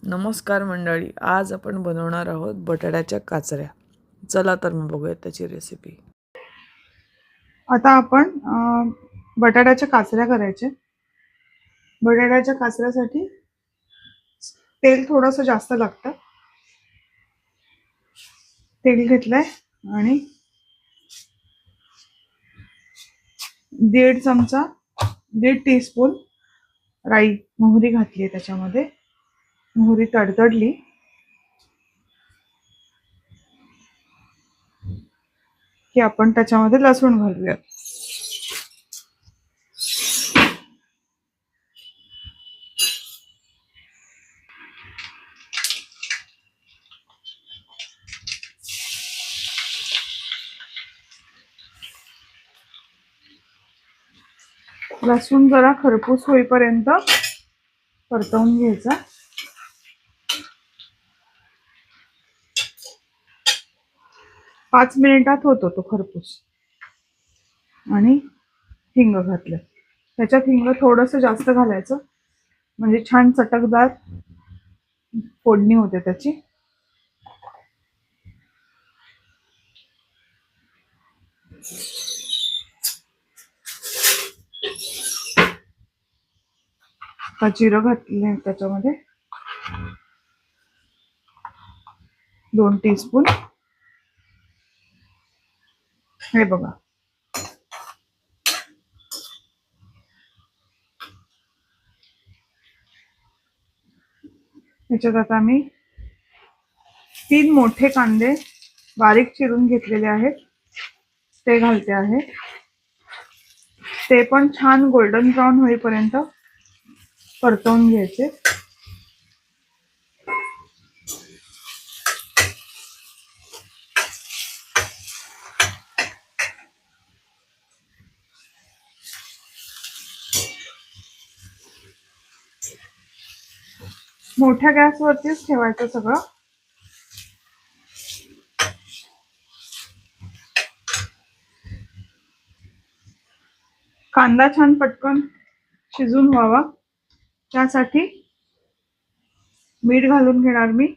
नमस्कार मंडळी, आज आपण बनवणार आहोत बटाट्याच्या काचऱ्या. चला तर मग बघूया त्याची रेसिपी. आता आपण बटाट्याच्या काचऱ्या करायचे. बटाट्याच्या काचऱ्यासाठी तेल थोडंसं जास्त लागतं. तेल घेतलंय आणि 1.5 टीस्पून राई मोहरी घातली आहे. त्याच्यामध्ये मोहरी तडतडली की आपण त्याच्यामध्ये लसूण घालूया. लसूण जरा खरपूस होईपर्यंत परतवून घ्यायचा. 5 मिनिटात होतो तो खरपूस. आणि हिंग घातलं. त्याच्यात हिंग थोडंसं जास्त घालायचं म्हणजे छान चटकदार फोडणी होते त्याची. जिरं घातले त्याच्यामध्ये 2 टीस्पून. हे बघा, त्याच्यात आता मी 3 मोठे कांदे बारीक चिरून घेतलेले आहेत ते घालते आहे. ते पण छान गोल्डन ब्राऊन होईपर्यंत परतवून घ्यायचे. मोठ्या गॅसवरतीच ठेवायचं सगळं. कांदा छान पटकन शिजून व्हावा त्यासाठी मीठ घालून घेणार मी.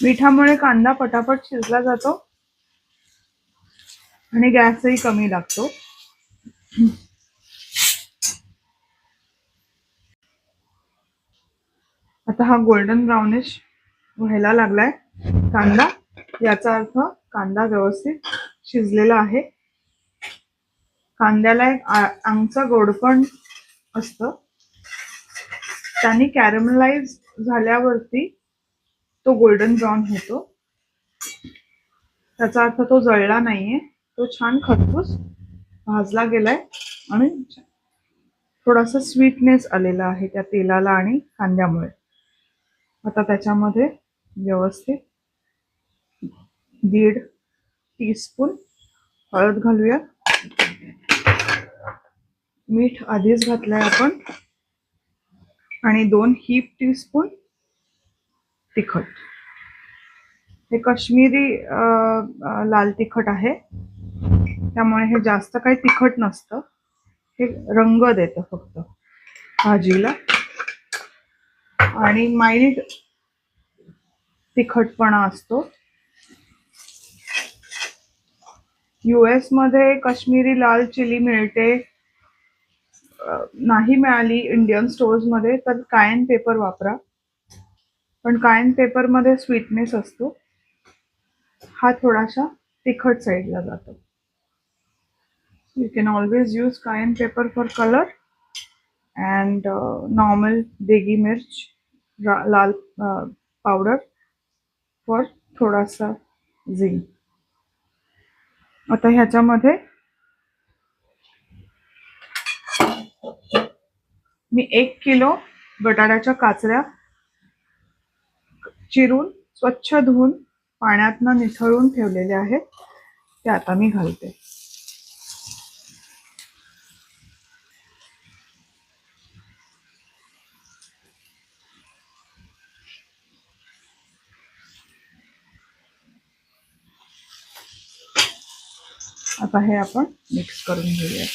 मिठामुळे कांदा पटापट शिजला जातो आणि गॅसही कमी लागतो. आता हा गोल्डन ब्राउनिश व्हायला लागलाय कांदा. याचा अर्थ कांदा व्यवस्थित शिजलेला आहे. कांद्याला एक आमचा गोडपण असतं. त्याने कॅरमलाइज झाल्यावरती तो गोल्डन ब्राऊन होतो. त्याचा अर्थ तो जळला नाहीये, तो छान खरपूस भाजला गेलाय आणि थोडासा स्वीटनेस आलेला आहे त्या तेलाला आणि कांद्यामुळे. आता त्याच्यामध्ये व्यवस्थित 1.5 टीस्पून हळद घालूया. मीठ आधीच घातलंय आपण. आणि 2 टीस्पून तिखट. हे काश्मीरी लाल तिखट आहे, त्यामुळे हे जास्त काही तिखट नसतं. हे रंग देतं फक्त भाजीला आणि माइल्ड तिखटपणा असतो. US मध्ये काश्मीरी लाल चिली मिळते. नाही मिळाली इंडियन स्टोर्स मध्ये तर कायन पेपर वापरा. पण कायन पेपर मध्ये स्वीटनेस असतो. हा थोडासा तिखट साईडला जातो. You can always use cayenne pepper for color and normal degi mirch lal powder for थोडासा झिंग. आता ह्याच्यामध्ये मी 1 किलो बटाट्याच्या काचऱ्या चिरून स्वच्छ धुवून पाण्यातनं निथळून ठेवलेले आहेत. ते आता मी घालते. आता हे आपण मिक्स करून घेऊया.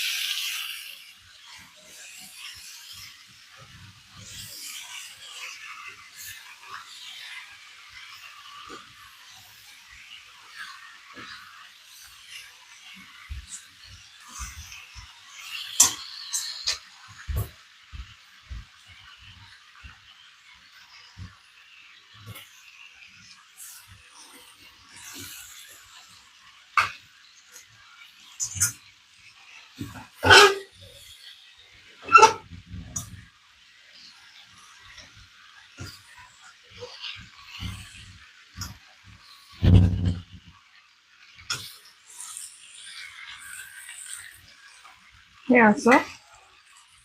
हे असं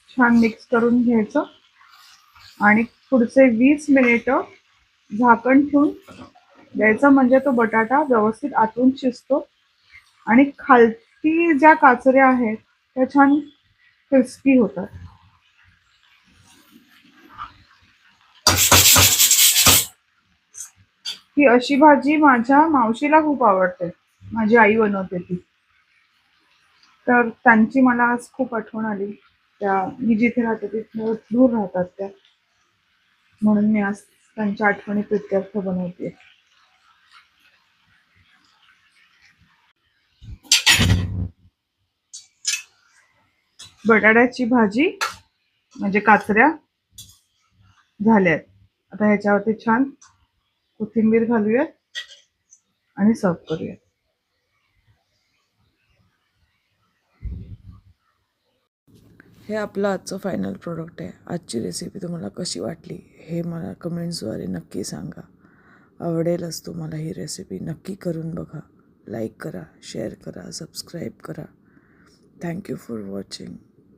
छान मिक्स करून घ्यायचं आणि पुढचे 20 मिनिटं झाकण ठेवून द्यायचं, म्हणजे तो बटाटा व्यवस्थित आतून शिजतो आणि खालती ज्या काचऱ्या आहेत त्या छान क्रिस्पी होतात. ही अशी भाजी माझ्या मावशीला खूप आवडते. माझी आई बनवते ती. तर त्यांची मला आज खूप आठवण आली. मी जिथे राहते तिथे दूर राहतात त्या, म्हणून मी आज त्यांच्या आठवणी प्रित्यर्थ बनवते. बटाट्याची भाजी म्हणजे काचऱ्या झाल्यात. आता ह्याच्यावरती छान कोथिंबीर घालूयात आणि सर्व करूयात. हे आपलं आजचं फायनल प्रोडक्ट आहे. आजची रेसिपी तुम्हाला कशी वाटली हे मला कमेंट्सद्वारे नक्की सांगा. आवडेलच तुम्हाला ही रेसिपी. नक्की करून बघा. लाईक करा, शेअर करा, सबस्क्राईब करा. Thank you for watching.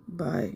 बाय.